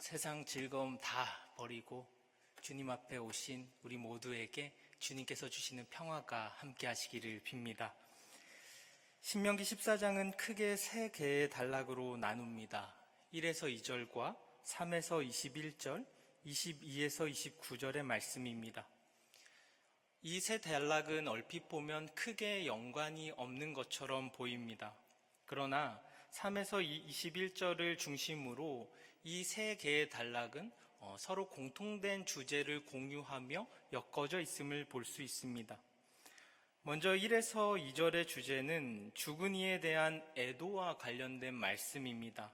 세상 즐거움 다 버리고 주님 앞에 오신 우리 모두에게 주님께서 주시는 평화가 함께 하시기를 빕니다. 신명기 14장은 크게 세 개의 단락으로 나눕니다. 1에서 2절과 3에서 21절, 22에서 29절의 말씀입니다. 이 세 단락은 얼핏 보면 크게 연관이 없는 것처럼 보입니다. 그러나 3에서 21절을 중심으로 이 세 개의 단락은 서로 공통된 주제를 공유하며 엮어져 있음을 볼 수 있습니다. 먼저 1에서 2절의 주제는 죽은 이에 대한 애도와 관련된 말씀입니다.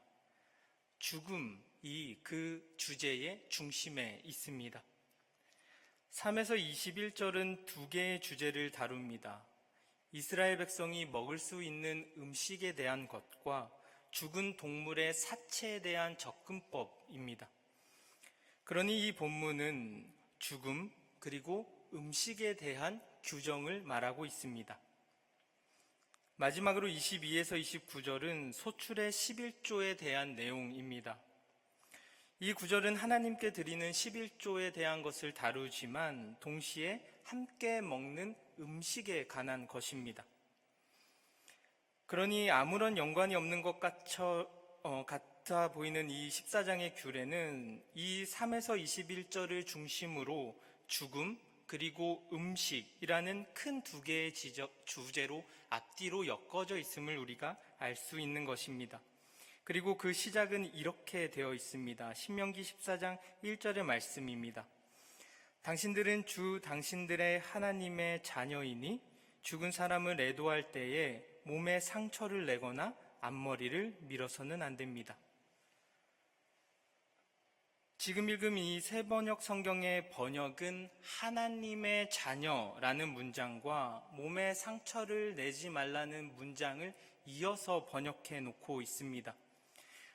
죽음이 그 주제의 중심에 있습니다. 3에서 21절은 두 개의 주제를 다룹니다. 이스라엘 백성이 먹을 수 있는 음식에 대한 것과 죽은 동물의 사체에 대한 접근법입니다. 그러니 이 본문은 죽음 그리고 음식에 대한 규정을 말하고 있습니다. 마지막으로 22에서 29절은 소출의 11조에 대한 내용입니다. 이 구절은 하나님께 드리는 11조에 대한 것을 다루지만 동시에 함께 먹는 음식에 관한 것입니다. 그러니 아무런 연관이 없는 것 같아 보이는 이 14장의 규례는 이 3에서 21절을 중심으로 죽음 그리고 음식이라는 큰 두 개의 주제로 앞뒤로 엮어져 있음을 우리가 알 수 있는 것입니다. 그리고 그 시작은 이렇게 되어 있습니다. 신명기 14장 1절의 말씀입니다. 당신들은 주 당신들의 하나님의 자녀이니 죽은 사람을 애도할 때에 몸에 상처를 내거나 앞머리를 밀어서는 안 됩니다. 지금 읽은 이 세 번역 성경의 번역은 하나님의 자녀라는 문장과 몸에 상처를 내지 말라는 문장을 이어서 번역해 놓고 있습니다.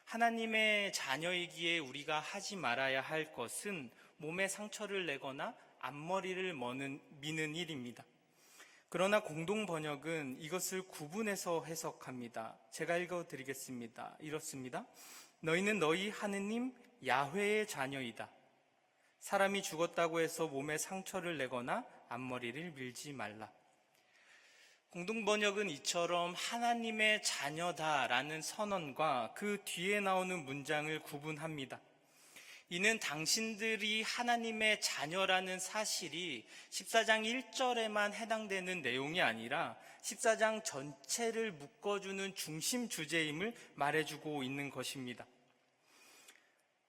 하나님의 자녀이기에 우리가 하지 말아야 할 것은 몸에 상처를 내거나 앞머리를 미는 일입니다. 그러나 공동 번역은 이것을 구분해서 해석합니다. 제가 읽어드리겠습니다. 이렇습니다. 너희는 너희 하느님 야훼의 자녀이다. 사람이 죽었다고 해서 몸에 상처를 내거나 앞머리를 밀지 말라. 공동 번역은 이처럼 하나님의 자녀다라는 선언과 그 뒤에 나오는 문장을 구분합니다. 이는 당신들이 하나님의 자녀라는 사실이 14장 1절에만 해당되는 내용이 아니라 14장 전체를 묶어주는 중심 주제임을 말해주고 있는 것입니다.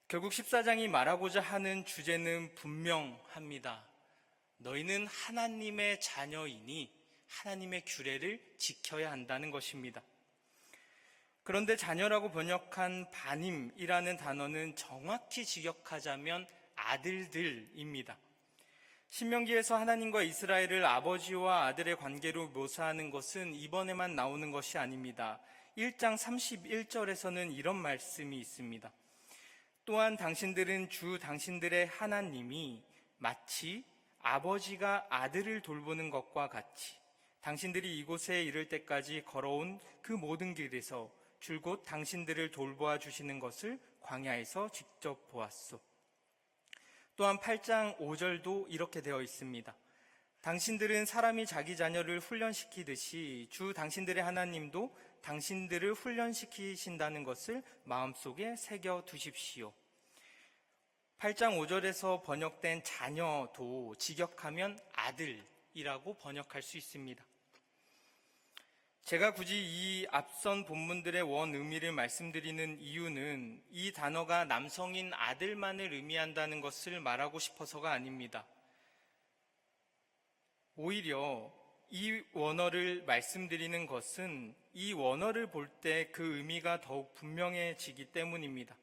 결국 14장이 말하고자 하는 주제는 분명합니다. 너희는 하나님의 자녀이니 하나님의 규례를 지켜야 한다는 것입니다. 그런데 자녀라고 번역한 바님이라는 단어는 정확히 직역하자면 아들들입니다. 신명기에서 하나님과 이스라엘을 아버지와 아들의 관계로 묘사하는 것은 이번에만 나오는 것이 아닙니다. 1장 31절에서는 이런 말씀이 있습니다. 또한 당신들은 주 당신들의 하나님이 마치 아버지가 아들을 돌보는 것과 같이 당신들이 이곳에 이를 때까지 걸어온 그 모든 길에서 줄곧 당신들을 돌보아 주시는 것을 광야에서 직접 보았소. 또한 8장 5절도 이렇게 되어 있습니다. 당신들은 사람이 자기 자녀를 훈련시키듯이 주 당신들의 하나님도 당신들을 훈련시키신다는 것을 마음속에 새겨 두십시오. 8장 5절에서 번역된 자녀도 직역하면 아들이라고 번역할 수 있습니다. 제가 굳이 이 앞선 본문들의 원 의미를 말씀드리는 이유는 이 단어가 남성인 아들만을 의미한다는 것을 말하고 싶어서가 아닙니다. 오히려 이 원어를 말씀드리는 것은 이 원어를 볼 때 그 의미가 더욱 분명해지기 때문입니다.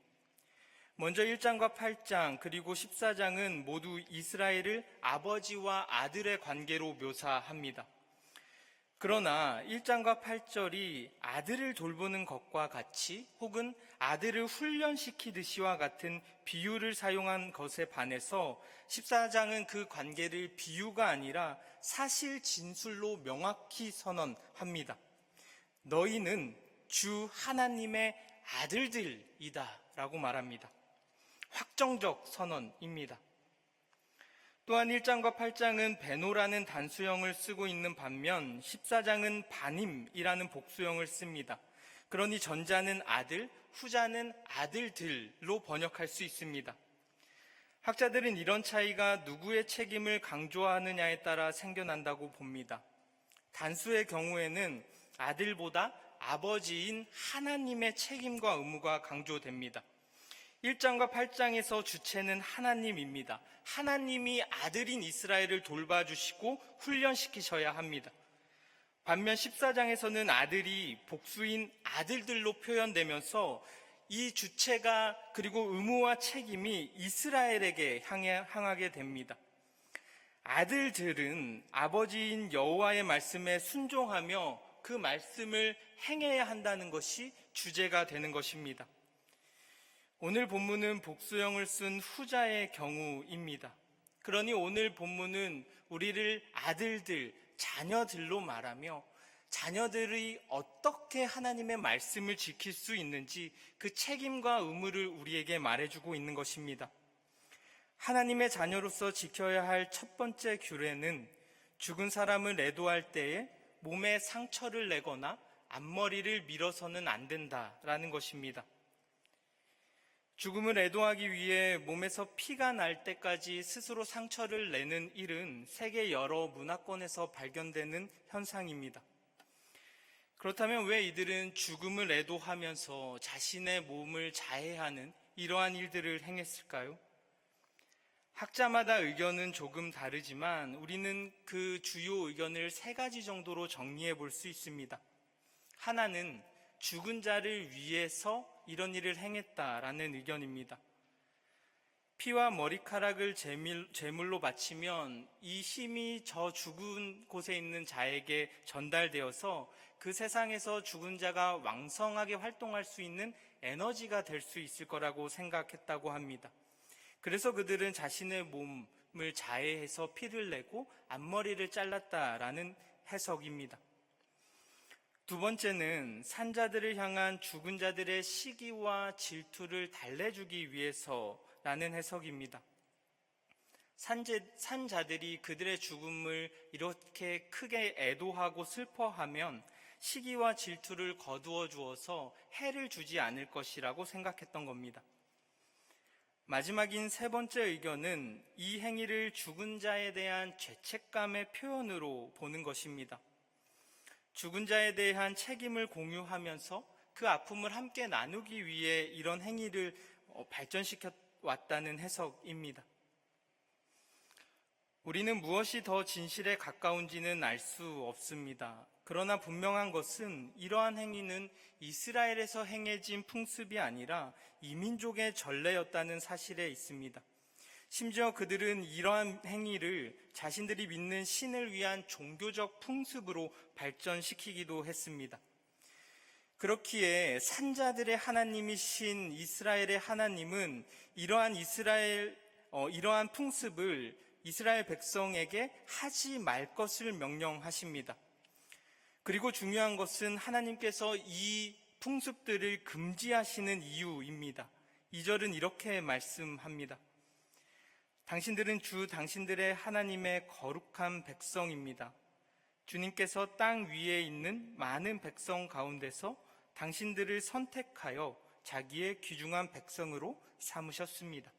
먼저 1장과 8장 그리고 14장은 모두 이스라엘을 아버지와 아들의 관계로 묘사합니다. 그러나 1장과 8절이 아들을 돌보는 것과 같이 혹은 아들을 훈련시키듯이와 같은 비유를 사용한 것에 반해서 14장은 그 관계를 비유가 아니라 사실 진술로 명확히 선언합니다. 너희는 주 하나님의 아들들이다 라고 말합니다. 확정적 선언입니다. 또한 1장과 8장은 베노라는 단수형을 쓰고 있는 반면 14장은 바님이라는 복수형을 씁니다. 그러니 전자는 아들, 후자는 아들들로 번역할 수 있습니다. 학자들은 이런 차이가 누구의 책임을 강조하느냐에 따라 생겨난다고 봅니다. 단수의 경우에는 아들보다 아버지인 하나님의 책임과 의무가 강조됩니다. 1장과 8장에서 주체는 하나님입니다. 하나님이 아들인 이스라엘을 돌봐주시고 훈련시키셔야 합니다. 반면 14장에서는 아들이 복수인 아들들로 표현되면서 이 주체가 그리고 의무와 책임이 이스라엘에게 향하게 됩니다. 아들들은 아버지인 여호와의 말씀에 순종하며 그 말씀을 행해야 한다는 것이 주제가 되는 것입니다. 오늘 본문은 복수형을 쓴 후자의 경우입니다. 그러니 오늘 본문은 우리를 아들들, 자녀들로 말하며 자녀들이 어떻게 하나님의 말씀을 지킬 수 있는지 그 책임과 의무를 우리에게 말해주고 있는 것입니다. 하나님의 자녀로서 지켜야 할 첫 번째 규례는 죽은 사람을 애도할 때에 몸에 상처를 내거나 앞머리를 밀어서는 안 된다라는 것입니다. 죽음을 애도하기 위해 몸에서 피가 날 때까지 스스로 상처를 내는 일은 세계 여러 문화권에서 발견되는 현상입니다. 그렇다면 왜 이들은 죽음을 애도하면서 자신의 몸을 자해하는 이러한 일들을 행했을까요? 학자마다 의견은 조금 다르지만 우리는 그 주요 의견을 3가지 정도로 정리해 볼 수 있습니다. 하나는 죽은 자를 위해서 이런 일을 행했다라는 의견입니다. 피와 머리카락을 제물로 바치면 이 힘이 저 죽은 곳에 있는 자에게 전달되어서 그 세상에서 죽은 자가 왕성하게 활동할 수 있는 에너지가 될 수 있을 거라고 생각했다고 합니다. 그래서 그들은 자신의 몸을 자해해서 피를 내고 앞머리를 잘랐다라는 해석입니다. 두 번째는 산자들을 향한 죽은 자들의 시기와 질투를 달래주기 위해서라는 해석입니다. 산자들이 그들의 죽음을 이렇게 크게 애도하고 슬퍼하면 시기와 질투를 거두어 주어서 해를 주지 않을 것이라고 생각했던 겁니다. 마지막인 3번째 의견은 이 행위를 죽은 자에 대한 죄책감의 표현으로 보는 것입니다. 죽은 자에 대한 책임을 공유하면서 그 아픔을 함께 나누기 위해 이런 행위를 발전시켜 왔다는 해석입니다. 우리는 무엇이 더 진실에 가까운지는 알 수 없습니다. 그러나 분명한 것은 이러한 행위는 이스라엘에서 행해진 풍습이 아니라 이민족의 전례였다는 사실에 있습니다. 심지어 그들은 이러한 행위를 자신들이 믿는 신을 위한 종교적 풍습으로 발전시키기도 했습니다. 그렇기에 산자들의 하나님이신 이스라엘의 하나님은 이러한 풍습을 이스라엘 백성에게 하지 말 것을 명령하십니다. 그리고 중요한 것은 하나님께서 이 풍습들을 금지하시는 이유입니다. 2절은 이렇게 말씀합니다. 당신들은 당신들의 하나님의 거룩한 백성입니다. 주님께서 땅 위에 있는 많은 백성 가운데서 당신들을 선택하여 자기의 귀중한 백성으로 삼으셨습니다.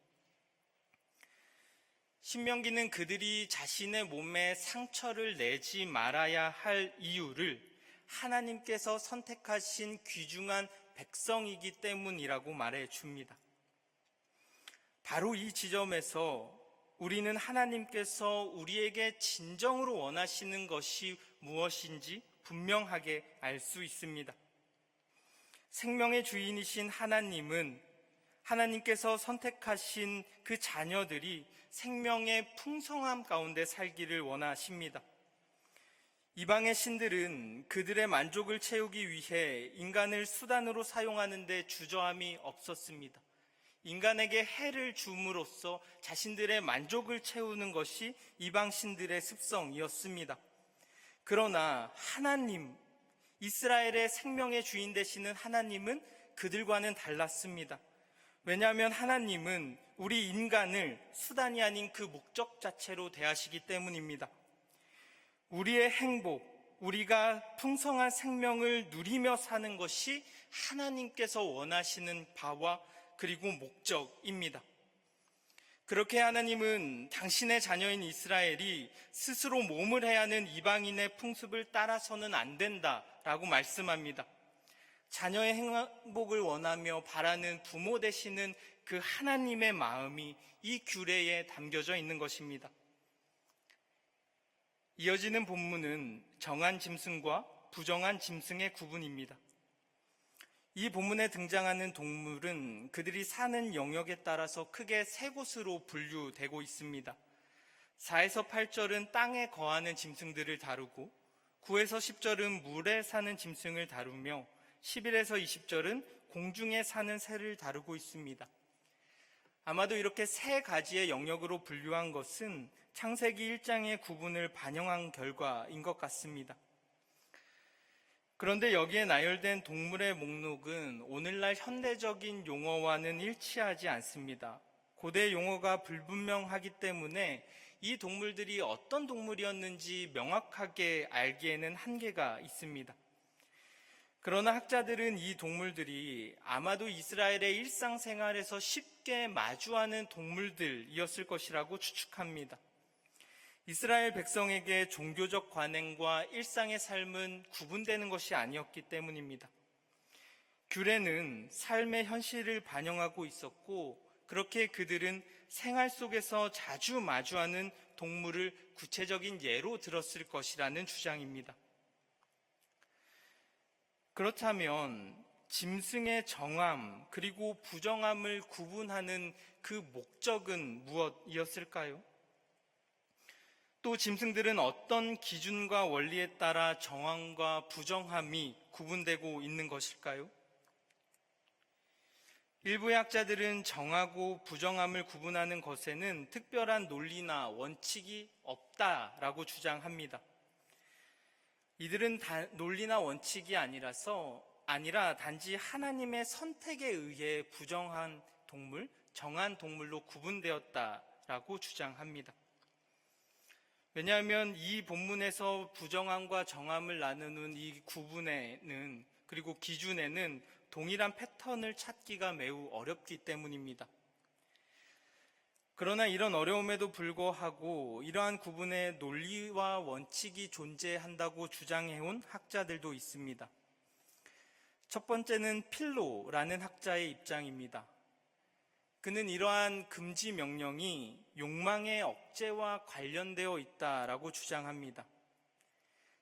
신명기는 그들이 자신의 몸에 상처를 내지 말아야 할 이유를 하나님께서 선택하신 귀중한 백성이기 때문이라고 말해 줍니다. 바로 이 지점에서 우리는 하나님께서 우리에게 진정으로 원하시는 것이 무엇인지 분명하게 알 수 있습니다. 생명의 주인이신 하나님은 하나님께서 선택하신 그 자녀들이 생명의 풍성함 가운데 살기를 원하십니다. 이방의 신들은 그들의 만족을 채우기 위해 인간을 수단으로 사용하는 데 주저함이 없었습니다. 인간에게 해를 줌으로써 자신들의 만족을 채우는 것이 이방 신들의 습성이었습니다. 그러나 하나님, 이스라엘의 생명의 주인 되시는 하나님은 그들과는 달랐습니다. 왜냐하면 하나님은 우리 인간을 수단이 아닌 그 목적 자체로 대하시기 때문입니다. 우리의 행복, 우리가 풍성한 생명을 누리며 사는 것이 하나님께서 원하시는 바와 그리고 목적입니다. 그렇게 하나님은 당신의 자녀인 이스라엘이 스스로 몸을 해야 하는 이방인의 풍습을 따라서는 안 된다라고 말씀합니다. 자녀의 행복을 원하며 바라는 부모 되시는 그 하나님의 마음이 이 규례에 담겨져 있는 것입니다. 이어지는 본문은 정한 짐승과 부정한 짐승의 구분입니다. 이 본문에 등장하는 동물은 그들이 사는 영역에 따라서 크게 세 곳으로 분류되고 있습니다. 4에서 8절은 땅에 거하는 짐승들을 다루고 9에서 10절은 물에 사는 짐승을 다루며 11에서 20절은 공중에 사는 새를 다루고 있습니다. 아마도 이렇게 세 가지의 영역으로 분류한 것은 창세기 1장의 구분을 반영한 결과인 것 같습니다. 그런데 여기에 나열된 동물의 목록은 오늘날 현대적인 용어와는 일치하지 않습니다. 고대 용어가 불분명하기 때문에 이 동물들이 어떤 동물이었는지 명확하게 알기에는 한계가 있습니다. 그러나 학자들은 이 동물들이 아마도 이스라엘의 일상생활에서 쉽게 마주하는 동물들이었을 것이라고 추측합니다. 이스라엘 백성에게 종교적 관행과 일상의 삶은 구분되는 것이 아니었기 때문입니다. 규례는 삶의 현실을 반영하고 있었고 그렇게 그들은 생활 속에서 자주 마주하는 동물을 구체적인 예로 들었을 것이라는 주장입니다. 그렇다면 짐승의 정함 그리고 부정함을 구분하는 그 목적은 무엇이었을까요? 또 짐승들은 어떤 기준과 원리에 따라 정함과 부정함이 구분되고 있는 것일까요? 일부의 학자들은 정하고 부정함을 구분하는 것에는 특별한 논리나 원칙이 없다라고 주장합니다. 이들은 논리나 원칙이 아니라 단지 하나님의 선택에 의해 부정한 동물, 정한 동물로 구분되었다라고 주장합니다. 왜냐하면 이 본문에서 부정함과 정함을 나누는 이 구분에는 그리고 기준에는 동일한 패턴을 찾기가 매우 어렵기 때문입니다. 그러나 이런 어려움에도 불구하고 이러한 구분에 논리와 원칙이 존재한다고 주장해온 학자들도 있습니다. 첫 번째는 필로라는 학자의 입장입니다. 그는 이러한 금지 명령이 욕망의 억제와 관련되어 있다라고 주장합니다.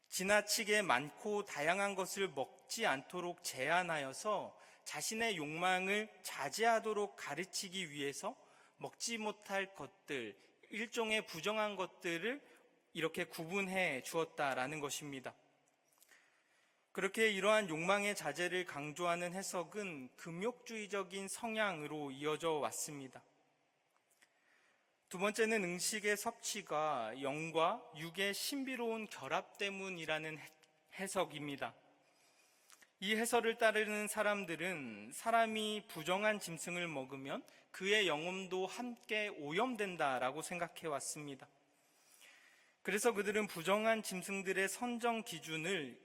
지나치게 많고 다양한 것을 먹지 않도록 제한하여서 자신의 욕망을 자제하도록 가르치기 위해서 먹지 못할 것들, 일종의 부정한 것들을 이렇게 구분해 주었다라는 것입니다. 그렇게 이러한 욕망의 자제를 강조하는 해석은 금욕주의적인 성향으로 이어져 왔습니다. 두 번째는 음식의 섭취가 영과 육의 신비로운 결합 때문이라는 해석입니다. 이 해설을 따르는 사람들은 사람이 부정한 짐승을 먹으면 그의 영혼도 함께 오염된다라고 생각해 왔습니다. 그래서 그들은 부정한 짐승들의 선정 기준을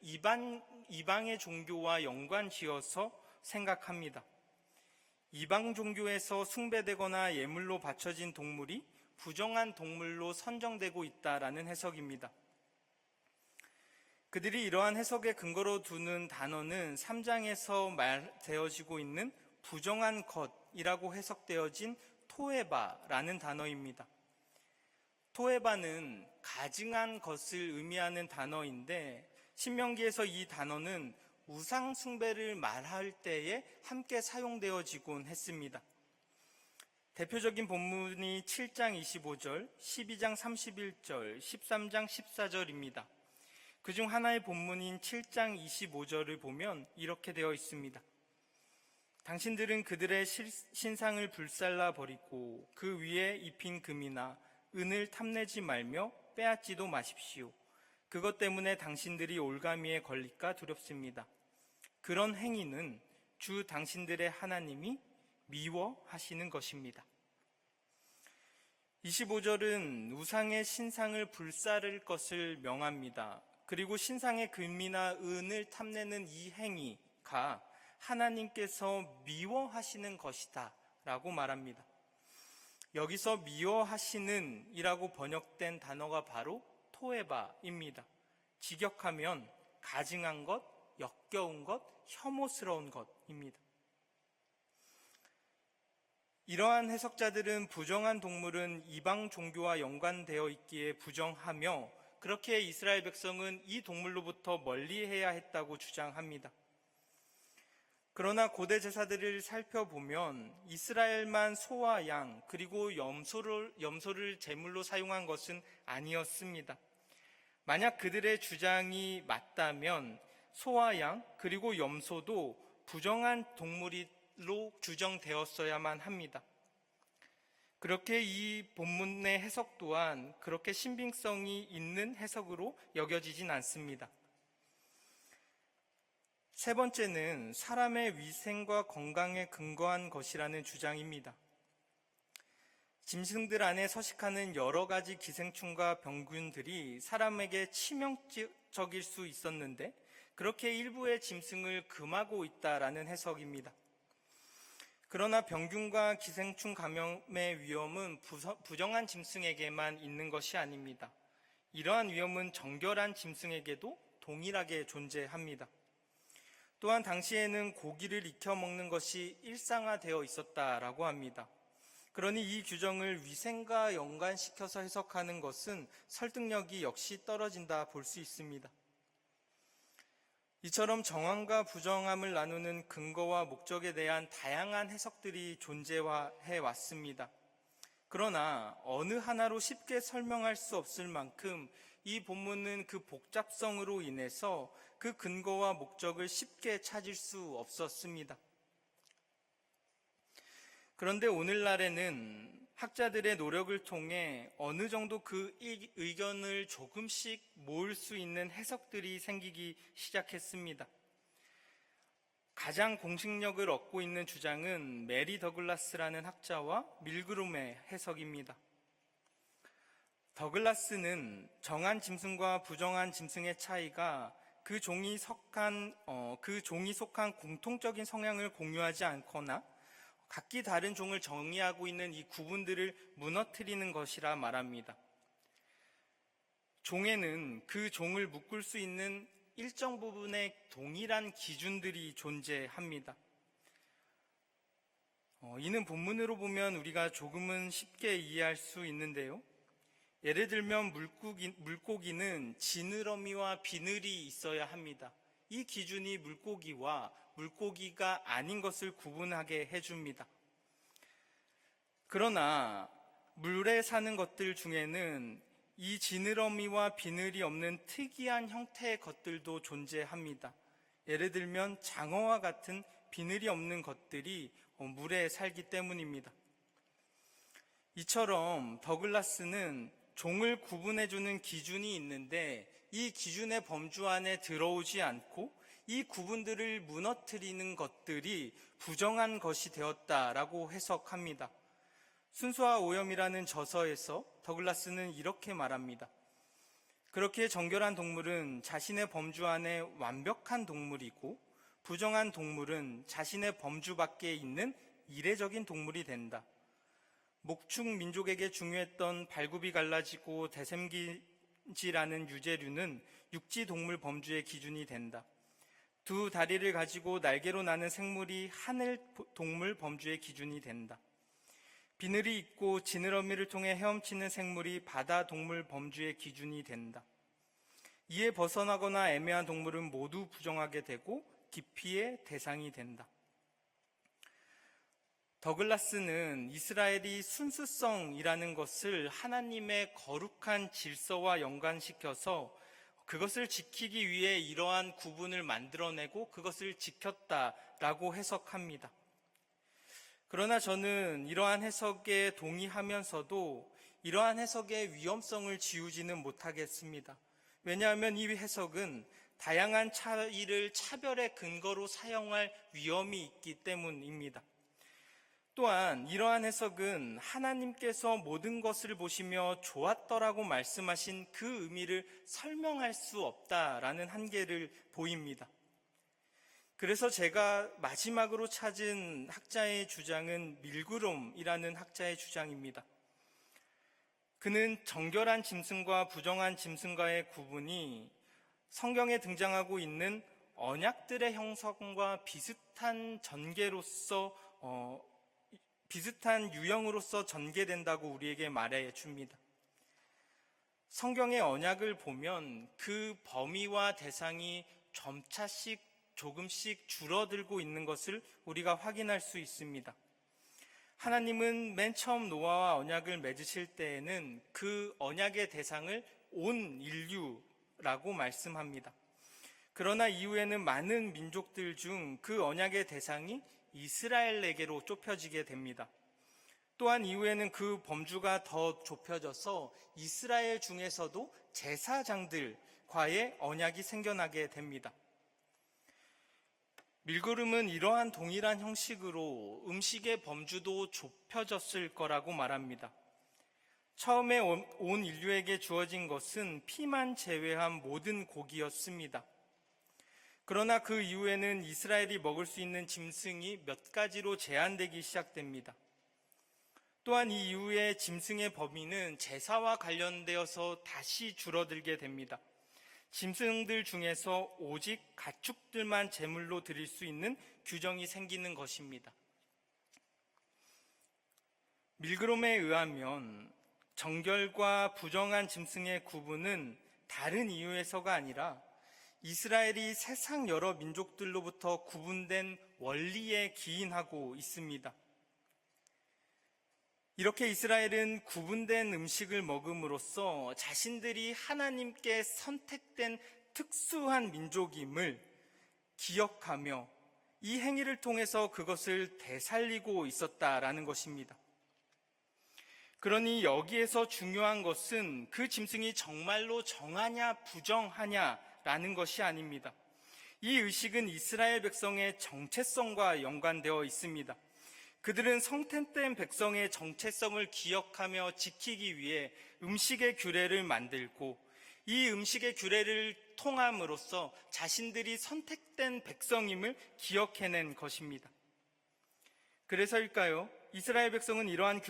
이방의 종교와 연관지어서 생각합니다. 이방 종교에서 숭배되거나 예물로 바쳐진 동물이 부정한 동물로 선정되고 있다라는 해석입니다. 그들이 이러한 해석에 근거로 두는 단어는 3장에서 말되어지고 있는 부정한 것이라고 해석되어진 토에바라는 단어입니다. 토에바는 가증한 것을 의미하는 단어인데 신명기에서 이 단어는 우상 숭배를 말할 때에 함께 사용되어지곤 했습니다. 대표적인 본문이 7장 25절, 12장 31절, 13장 14절입니다. 그중 하나의 본문인 7장 25절을 보면 이렇게 되어 있습니다. 당신들은 그들의 신상을 불살라 버리고 그 위에 입힌 금이나 은을 탐내지 말며 빼앗지도 마십시오. 그것 때문에 당신들이 올가미에 걸릴까 두렵습니다. 그런 행위는 주 당신들의 하나님이 미워하시는 것입니다. 25절은 우상의 신상을 불사를 것을 명합니다. 그리고 신상의 금이나 은을 탐내는 이 행위가 하나님께서 미워하시는 것이다 라고 말합니다. 여기서 미워하시는 이라고 번역된 단어가 바로 토에바입니다. 직역하면 가증한 것, 역겨운 것, 혐오스러운 것입니다. 이러한 해석자들은 부정한 동물은 이방 종교와 연관되어 있기에 부정하며 그렇게 이스라엘 백성은 이 동물로부터 멀리해야 했다고 주장합니다. 그러나 고대 제사들을 살펴보면 이스라엘만 소와 양 그리고 염소를 제물로 사용한 것은 아니었습니다. 만약 그들의 주장이 맞다면 소와 양 그리고 염소도 부정한 동물로 규정되었어야만 합니다. 그렇게 이 본문의 해석 또한 그렇게 신빙성이 있는 해석으로 여겨지진 않습니다. 세 번째는 사람의 위생과 건강에 근거한 것이라는 주장입니다. 짐승들 안에 서식하는 여러 가지 기생충과 병균들이 사람에게 치명적일 수 있었는데 그렇게 일부의 짐승을 금하고 있다라는 해석입니다. 그러나 병균과 기생충 감염의 위험은 부정한 짐승에게만 있는 것이 아닙니다. 이러한 위험은 정결한 짐승에게도 동일하게 존재합니다. 또한 당시에는 고기를 익혀 먹는 것이 일상화되어 있었다라고 합니다. 그러니 이 규정을 위생과 연관시켜서 해석하는 것은 설득력이 역시 떨어진다 볼 수 있습니다. 이처럼 정함과 부정함을 나누는 근거와 목적에 대한 다양한 해석들이 존재해 왔습니다. 그러나 어느 하나로 쉽게 설명할 수 없을 만큼 이 본문은 그 복잡성으로 인해서 그 근거와 목적을 쉽게 찾을 수 없었습니다. 그런데 오늘날에는 학자들의 노력을 통해 어느 정도 그 의견을 조금씩 모을 수 있는 해석들이 생기기 시작했습니다. 가장 공식력을 얻고 있는 주장은 메리 더글라스라는 학자와 밀그롬의 해석입니다. 더글라스는 정한 짐승과 부정한 짐승의 차이가 그 종이 속한 공통적인 성향을 공유하지 않거나 각기 다른 종을 정의하고 있는 이 구분들을 무너뜨리는 것이라 말합니다. 종에는 그 종을 묶을 수 있는 일정 부분의 동일한 기준들이 존재합니다. 이는 본문으로 보면 우리가 조금은 쉽게 이해할 수 있는데요. 예를 들면 물고기는 지느러미와 비늘이 있어야 합니다. 이 기준이 물고기와 물고기가 아닌 것을 구분하게 해줍니다. 그러나 물에 사는 것들 중에는 이 지느러미와 비늘이 없는 특이한 형태의 것들도 존재합니다. 예를 들면 장어와 같은 비늘이 없는 것들이 물에 살기 때문입니다. 이처럼 더글라스는 종을 구분해주는 기준이 있는데 이 기준의 범주 안에 들어오지 않고 이 구분들을 무너뜨리는 것들이 부정한 것이 되었다라고 해석합니다. 순수와 오염이라는 저서에서 더글라스는 이렇게 말합니다. 그렇게 정결한 동물은 자신의 범주 안에 완벽한 동물이고 부정한 동물은 자신의 범주 밖에 있는 이례적인 동물이 된다. 목축 민족에게 중요했던 발굽이 갈라지고 대샘기지라는 유제류는 육지 동물 범주의 기준이 된다. 두 다리를 가지고 날개로 나는 생물이 하늘 동물 범주의 기준이 된다. 비늘이 있고 지느러미를 통해 헤엄치는 생물이 바다 동물 범주의 기준이 된다. 이에 벗어나거나 애매한 동물은 모두 부정하게 되고 기피의 대상이 된다. 더글라스는 이스라엘이 순수성이라는 것을 하나님의 거룩한 질서와 연관시켜서 그것을 지키기 위해 이러한 구분을 만들어내고 그것을 지켰다라고 해석합니다. 그러나 저는 이러한 해석에 동의하면서도 이러한 해석의 위험성을 지우지는 못하겠습니다. 왜냐하면 이 해석은 다양한 차이를 차별의 근거로 사용할 위험이 있기 때문입니다. 또한 이러한 해석은 하나님께서 모든 것을 보시며 좋았더라고 말씀하신 그 의미를 설명할 수 없다라는 한계를 보입니다. 그래서 제가 마지막으로 찾은 학자의 주장은 밀그롬이라는 학자의 주장입니다. 그는 정결한 짐승과 부정한 짐승과의 구분이 성경에 등장하고 있는 언약들의 형성과 비슷한 전개로서 비슷한 유형으로서 전개된다고 우리에게 말해 줍니다. 성경의 언약을 보면 그 범위와 대상이 점차씩 조금씩 줄어들고 있는 것을 우리가 확인할 수 있습니다. 하나님은 맨 처음 노아와 언약을 맺으실 때에는 그 언약의 대상을 온 인류라고 말씀합니다. 그러나 이후에는 많은 민족들 중 그 언약의 대상이 이스라엘에게로 좁혀지게 됩니다. 또한 이후에는 그 범주가 더 좁혀져서 이스라엘 중에서도 제사장들과의 언약이 생겨나게 됩니다. 밀그롬은 이러한 동일한 형식으로 음식의 범주도 좁혀졌을 거라고 말합니다. 처음에 온 인류에게 주어진 것은 피만 제외한 모든 고기였습니다. 그러나 그 이후에는 이스라엘이 먹을 수 있는 짐승이 몇 가지로 제한되기 시작됩니다. 또한 이 이후에 짐승의 범위는 제사와 관련되어서 다시 줄어들게 됩니다. 짐승들 중에서 오직 가축들만 제물로 드릴 수 있는 규정이 생기는 것입니다. 밀그롬에 의하면 정결과 부정한 짐승의 구분은 다른 이유에서가 아니라 이스라엘이 세상 여러 민족들로부터 구분된 원리에 기인하고 있습니다. 이렇게 이스라엘은 구분된 음식을 먹음으로써 자신들이 하나님께 선택된 특수한 민족임을 기억하며 이 행위를 통해서 그것을 되살리고 있었다라는 것입니다. 그러니 여기에서 중요한 것은 그 짐승이 정말로 정하냐 부정하냐라는 것이 아닙니다. 이 의식은 이스라엘 백성의 정체성과 연관되어 있습니다. 그들은 성탄된 백성의 정체성을 기억하며 지키기 위해 음식의 규례를 만들고 이 음식의 규례를 통함으로써 자신들이 선택된 백성임을 기억해낸 것입니다. 그래서일까요? 이스라엘 백성은 이러한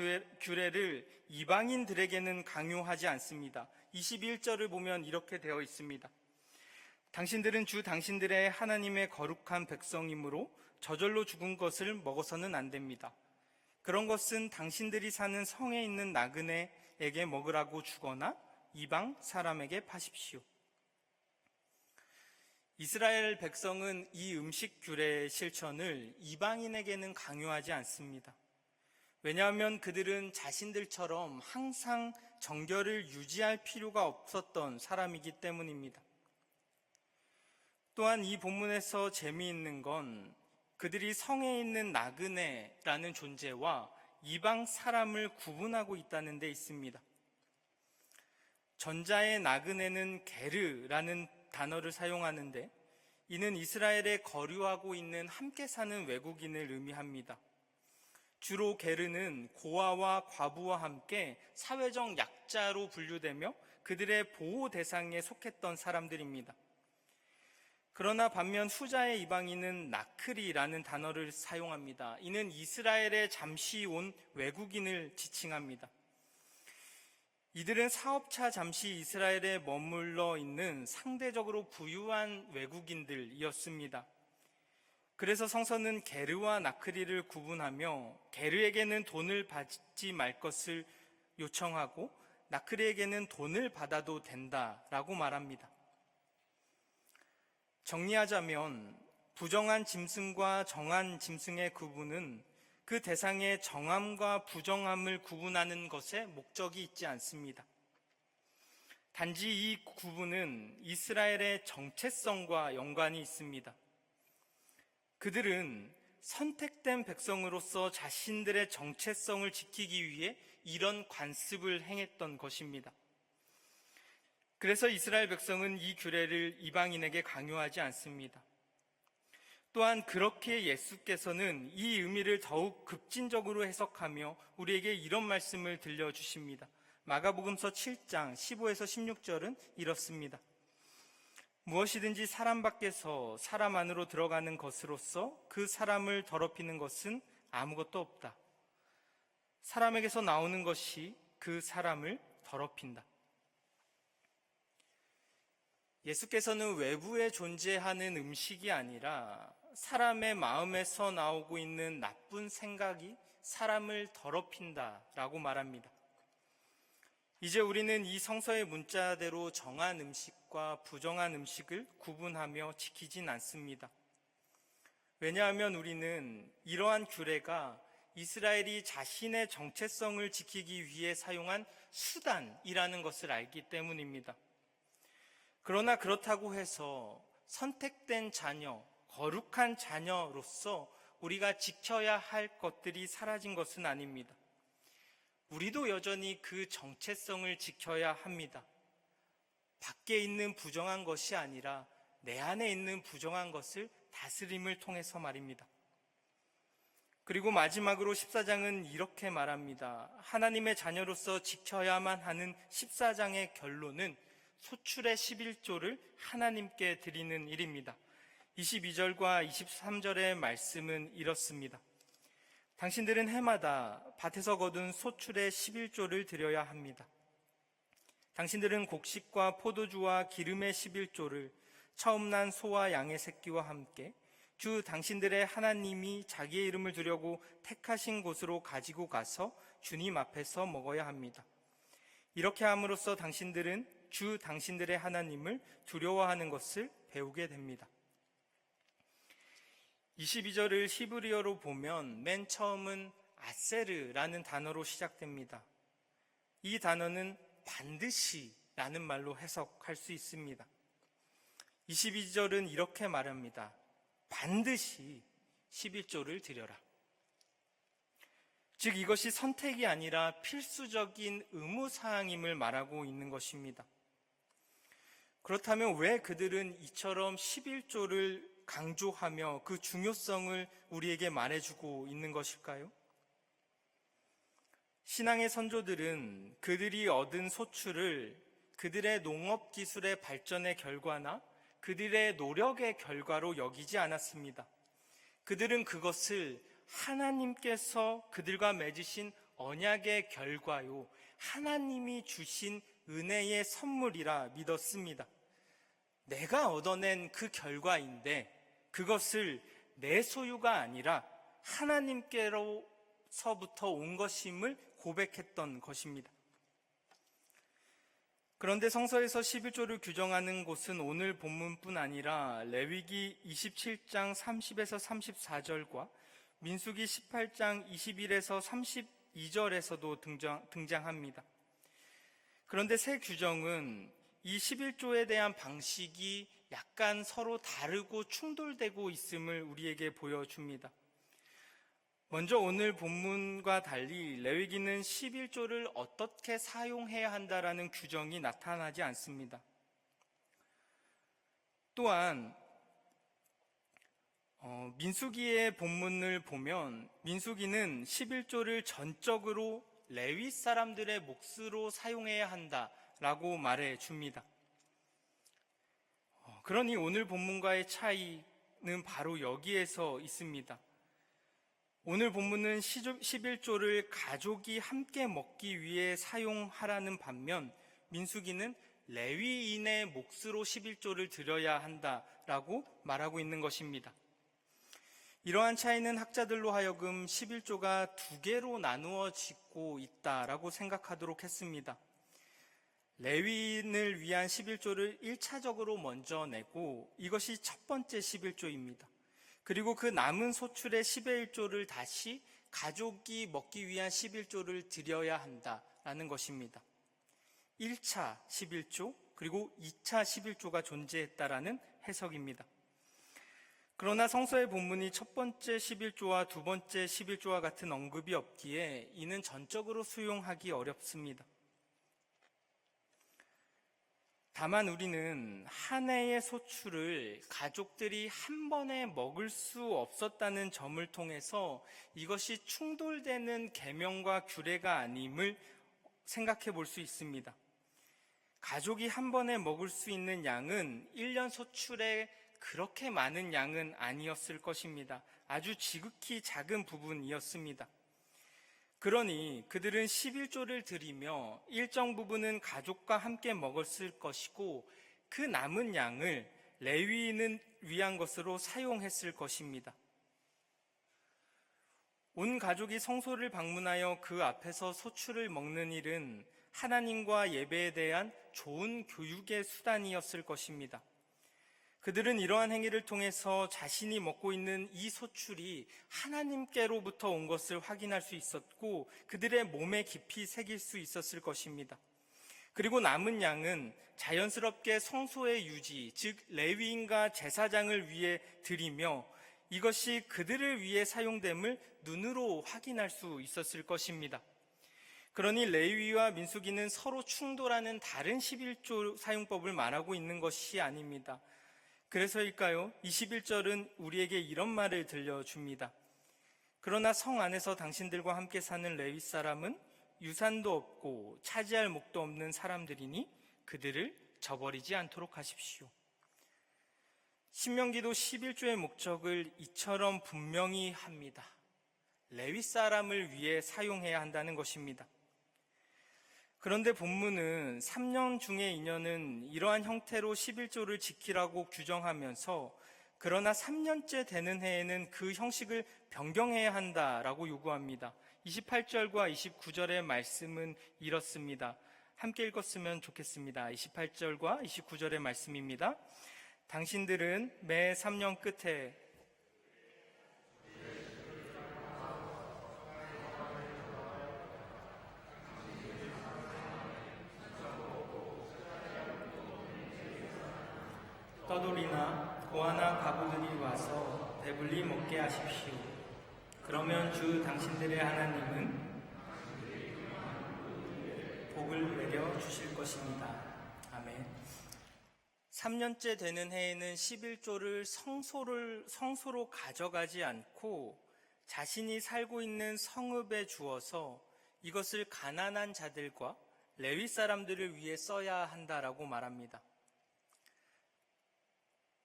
규례를 이방인들에게는 강요하지 않습니다. 21절을 보면 이렇게 되어 있습니다. 당신들은 주 당신들의 하나님의 거룩한 백성이므로 저절로 죽은 것을 먹어서는 안 됩니다. 그런 것은 당신들이 사는 성에 있는 나그네에게 먹으라고 주거나 이방 사람에게 파십시오. 이스라엘 백성은 이 음식 규례의 실천을 이방인에게는 강요하지 않습니다. 왜냐하면 그들은 자신들처럼 항상 정결을 유지할 필요가 없었던 사람이기 때문입니다. 또한 이 본문에서 재미있는 건 그들이 성에 있는 나그네라는 존재와 이방 사람을 구분하고 있다는 데 있습니다. 전자의 나그네는 게르라는 단어를 사용하는데 이는 이스라엘에 거류하고 있는 함께 사는 외국인을 의미합니다. 주로 게르는 고아와 과부와 함께 사회적 약자로 분류되며 그들의 보호 대상에 속했던 사람들입니다. 그러나 반면 후자의 이방인은 나크리라는 단어를 사용합니다. 이는 이스라엘에 잠시 온 외국인을 지칭합니다. 이들은 사업차 잠시 이스라엘에 머물러 있는 상대적으로 부유한 외국인들이었습니다. 그래서 성서는 게르와 나크리를 구분하며 게르에게는 돈을 받지 말 것을 요청하고 나크리에게는 돈을 받아도 된다라고 말합니다. 정리하자면 부정한 짐승과 정한 짐승의 구분은 그 대상의 정함과 부정함을 구분하는 것에 목적이 있지 않습니다. 단지 이 구분은 이스라엘의 정체성과 연관이 있습니다. 그들은 선택된 백성으로서 자신들의 정체성을 지키기 위해 이런 관습을 행했던 것입니다. 그래서 이스라엘 백성은 이 규례를 이방인에게 강요하지 않습니다. 또한 그렇게 예수께서는 이 의미를 더욱 급진적으로 해석하며 우리에게 이런 말씀을 들려주십니다. 마가복음서 7장 15에서 16절은 이렇습니다. 무엇이든지 사람 밖에서 사람 안으로 들어가는 것으로서 그 사람을 더럽히는 것은 아무것도 없다. 사람에게서 나오는 것이 그 사람을 더럽힌다. 예수께서는 외부에 존재하는 음식이 아니라 사람의 마음에서 나오고 있는 나쁜 생각이 사람을 더럽힌다라고 말합니다. 이제 우리는 이 성서의 문자대로 정한 음식과 부정한 음식을 구분하며 지키진 않습니다. 왜냐하면 우리는 이러한 규례가 이스라엘이 자신의 정체성을 지키기 위해 사용한 수단이라는 것을 알기 때문입니다. 그러나 그렇다고 해서 선택된 자녀, 거룩한 자녀로서 우리가 지켜야 할 것들이 사라진 것은 아닙니다. 우리도 여전히 그 정체성을 지켜야 합니다. 밖에 있는 부정한 것이 아니라 내 안에 있는 부정한 것을 다스림을 통해서 말입니다. 그리고 마지막으로 14장은 이렇게 말합니다. 하나님의 자녀로서 지켜야만 하는 14장의 결론은 소출의 11조를 하나님께 드리는 일입니다. 22절과 23절의 말씀은 이렇습니다. 당신들은 해마다 밭에서 거둔 소출의 11조를 드려야 합니다. 당신들은 곡식과 포도주와 기름의 11조를 처음 난 소와 양의 새끼와 함께 주 당신들의 하나님이 자기의 이름을 두려고 택하신 곳으로 가지고 가서 주님 앞에서 먹어야 합니다. 이렇게 함으로써 당신들은 주 당신들의 하나님을 두려워하는 것을 배우게 됩니다. 22절을 히브리어로 보면 맨 처음은 아세르라는 단어로 시작됩니다. 이 단어는 반드시라는 말로 해석할 수 있습니다. 22절은 이렇게 말합니다. 반드시 11조를 드려라. 즉 이것이 선택이 아니라 필수적인 의무사항임을 말하고 있는 것입니다. 그렇다면 왜 그들은 이처럼 11조를 강조하며 그 중요성을 우리에게 말해주고 있는 것일까요? 신앙의 선조들은 그들이 얻은 소출을 그들의 농업기술의 발전의 결과나 그들의 노력의 결과로 여기지 않았습니다. 그들은 그것을 하나님께서 그들과 맺으신 언약의 결과요, 하나님이 주신 은혜의 선물이라 믿었습니다. 내가 얻어낸 그 결과인데 그것을 내 소유가 아니라 하나님께로서부터 온 것임을 고백했던 것입니다. 그런데 성서에서 11조를 규정하는 곳은 오늘 본문뿐 아니라 레위기 27장 30에서 34절과 민수기 18장 21에서 32절에서도 등장합니다. 그런데 새 규정은 이 11조에 대한 방식이 약간 서로 다르고 충돌되고 있음을 우리에게 보여줍니다. 먼저 오늘 본문과 달리 레위기는 11조를 어떻게 사용해야 한다라는 규정이 나타나지 않습니다. 또한 민수기의 본문을 보면 민수기는 11조를 전적으로 레위 사람들의 몫으로 사용해야 한다라고 말해줍니다. 그러니 오늘 본문과의 차이는 바로 여기에서 있습니다. 오늘 본문은 11조를 가족이 함께 먹기 위해 사용하라는 반면 민수기는 레위인의 몫으로 11조를 드려야 한다라고 말하고 있는 것입니다. 이러한 차이는 학자들로 하여금 11조가 두 개로 나누어지고 있다라고 생각하도록 했습니다. 레위인을 위한 11조를 1차적으로 먼저 내고 이것이 첫 번째 11조입니다. 그리고 그 남은 소출의 10의 1조를 다시 가족이 먹기 위한 11조를 드려야 한다라는 것입니다. 1차 11조 그리고 2차 11조가 존재했다라는 해석입니다. 그러나 성서의 본문이 첫 번째 11조와 두 번째 11조와 같은 언급이 없기에 이는 전적으로 수용하기 어렵습니다. 다만 우리는 한 해의 소출을 가족들이 한 번에 먹을 수 없었다는 점을 통해서 이것이 충돌되는 계명과 규례가 아님을 생각해 볼 수 있습니다. 가족이 한 번에 먹을 수 있는 양은 1년 소출에 그렇게 많은 양은 아니었을 것입니다. 아주 지극히 작은 부분이었습니다. 그러니 그들은 11조를 드리며 일정 부분은 가족과 함께 먹었을 것이고 그 남은 양을 레위인을 위한 것으로 사용했을 것입니다. 온 가족이 성소를 방문하여 그 앞에서 소출을 먹는 일은 하나님과 예배에 대한 좋은 교육의 수단이었을 것입니다. 그들은 이러한 행위를 통해서 자신이 먹고 있는 이 소출이 하나님께로부터 온 것을 확인할 수 있었고 그들의 몸에 깊이 새길 수 있었을 것입니다. 그리고 남은 양은 자연스럽게 성소의 유지, 즉 레위인과 제사장을 위해 드리며 이것이 그들을 위해 사용됨을 눈으로 확인할 수 있었을 것입니다. 그러니 레위와 민수기는 서로 충돌하는 다른 11조 사용법을 말하고 있는 것이 아닙니다. 그래서일까요? 21절은 우리에게 이런 말을 들려줍니다. 그러나 성 안에서 당신들과 함께 사는 레위 사람은 유산도 없고 차지할 목도 없는 사람들이니 그들을 저버리지 않도록 하십시오. 신명기도 11조의 목적을 이처럼 분명히 합니다. 레위 사람을 위해 사용해야 한다는 것입니다. 그런데 본문은 3년 중에 2년은 이러한 형태로 11조를 지키라고 규정하면서 그러나 3년째 되는 해에는 그 형식을 변경해야 한다라고 요구합니다. 28절과 29절의 말씀은 이렇습니다. 함께 읽었으면 좋겠습니다. 28절과 29절의 말씀입니다. 당신들은 매 3년 끝에 떠돌이나 고아나 과부들이 와서 배불리 먹게 하십시오. 그러면 주 당신들의 하나님은 복을 내려 주실 것입니다. 아멘. 3년째 되는 해에는 11조를 성소로 가져가지 않고 자신이 살고 있는 성읍에 주어서 이것을 가난한 자들과 레위 사람들을 위해 써야 한다라고 말합니다.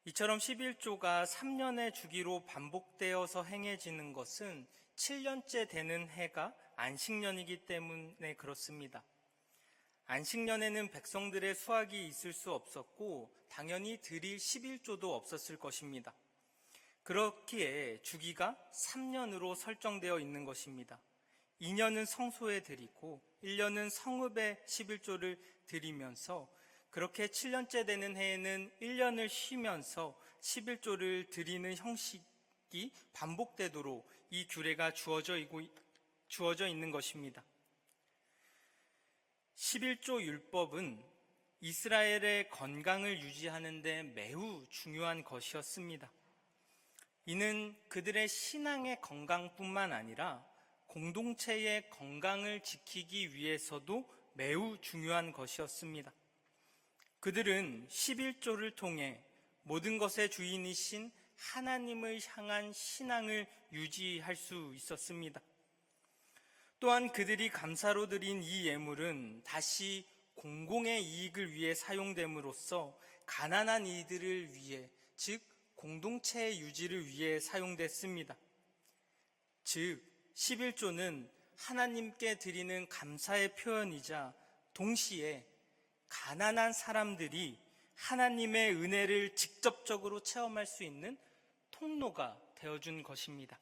이처럼 11조가 3년의 주기로 반복되어서 행해지는 것은 7년째 되는 해가 안식년이기 때문에 그렇습니다. 안식년에는 백성들의 수확이 있을 수 없었고 당연히 드릴 11조도 없었을 것입니다. 그렇기에 주기가 3년으로 설정되어 있는 것입니다. 2년은 성소에 드리고 1년은 성읍에 11조를 드리면서 그렇게 7년째 되는 해에는 1년을 쉬면서 11조를 드리는 형식이 반복되도록 이 규례가 주어져 있는 것입니다. 11조 율법은 이스라엘의 건강을 유지하는 데 매우 중요한 것이었습니다. 이는 그들의 신앙의 건강뿐만 아니라 공동체의 건강을 지키기 위해서도 매우 중요한 것이었습니다. 그들은 11조를 통해 모든 것의 주인이신 하나님을 향한 신앙을 유지할 수 있었습니다. 또한 그들이 감사로 드린 이 예물은 다시 공공의 이익을 위해 사용됨으로써 가난한 이들을 위해, 즉 공동체의 유지를 위해 사용됐습니다. 즉 11조는 하나님께 드리는 감사의 표현이자 동시에 가난한 사람들이 하나님의 은혜를 직접적으로 체험할 수 있는 통로가 되어준 것입니다.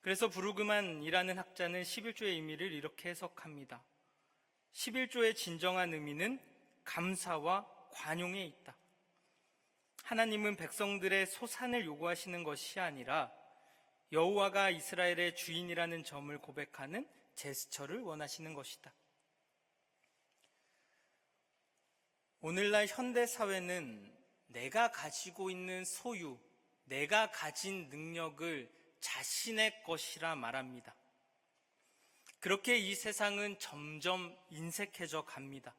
그래서 브루그만이라는 학자는 11조의 의미를 이렇게 해석합니다. 11조의 진정한 의미는 감사와 관용에 있다. 하나님은 백성들의 소산을 요구하시는 것이 아니라 여호와가 이스라엘의 주인이라는 점을 고백하는 제스처를 원하시는 것이다. 오늘날 현대사회는 내가 가지고 있는 소유, 내가 가진 능력을 자신의 것이라 말합니다. 그렇게 이 세상은 점점 인색해져 갑니다.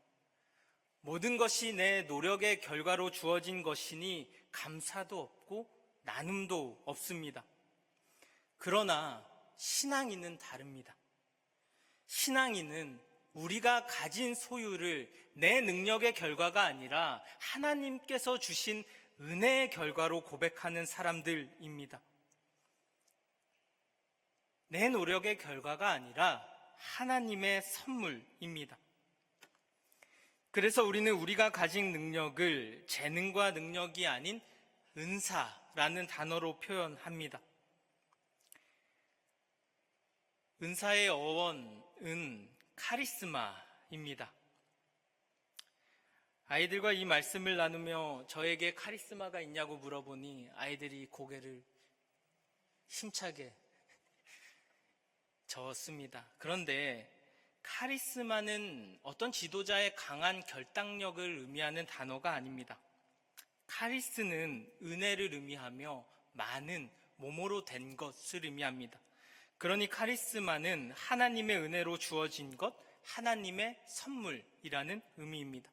모든 것이 내 노력의 결과로 주어진 것이니 감사도 없고 나눔도 없습니다. 그러나 신앙인은 다릅니다. 신앙인은 우리가 가진 소유를 내 능력의 결과가 아니라 하나님께서 주신 은혜의 결과로 고백하는 사람들입니다. 내 노력의 결과가 아니라 하나님의 선물입니다. 그래서 우리는 우리가 가진 능력을 재능과 능력이 아닌 은사라는 단어로 표현합니다. 은사의 어원은 카리스마입니다. 아이들과 이 말씀을 나누며 저에게 카리스마가 있냐고 물어보니 아이들이 고개를 힘차게 저었습니다. 그런데 카리스마는 어떤 지도자의 강한 결단력을 의미하는 단어가 아닙니다. 카리스는 은혜를 의미하며 많은 몸으로 된 것을 의미합니다. 그러니 카리스마는 하나님의 은혜로 주어진 것, 하나님의 선물이라는 의미입니다.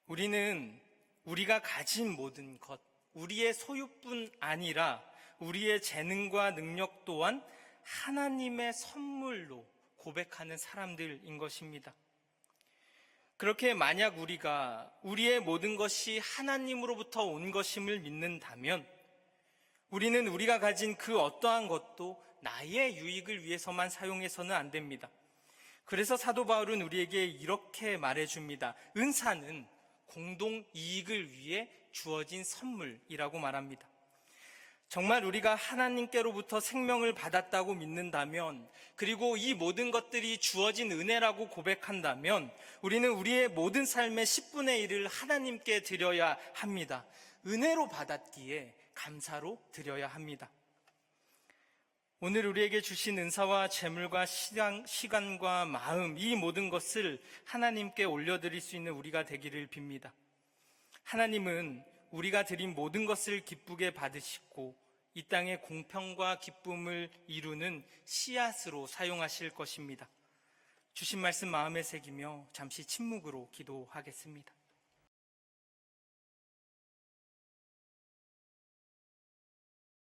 우리는 우리가 가진 모든 것, 우리의 소유뿐 아니라 우리의 재능과 능력 또한 하나님의 선물로 고백하는 사람들인 것입니다. 그렇게 만약 우리가 우리의 모든 것이 하나님으로부터 온 것임을 믿는다면 우리는 우리가 가진 그 어떠한 것도 나의 유익을 위해서만 사용해서는 안 됩니다. 그래서 사도 바울은 우리에게 이렇게 말해줍니다. 은사는 공동 이익을 위해 주어진 선물이라고 말합니다. 정말 우리가 하나님께로부터 생명을 받았다고 믿는다면, 그리고 이 모든 것들이 주어진 은혜라고 고백한다면 우리는 우리의 모든 삶의 10분의 1을 하나님께 드려야 합니다. 은혜로 받았기에 감사로 드려야 합니다. 오늘 우리에게 주신 은사와 재물과 시간과 마음, 이 모든 것을 하나님께 올려드릴 수 있는 우리가 되기를 빕니다. 하나님은 우리가 드린 모든 것을 기쁘게 받으시고 이 땅의 공평과 기쁨을 이루는 씨앗으로 사용하실 것입니다. 주신 말씀 마음에 새기며 잠시 침묵으로 기도하겠습니다.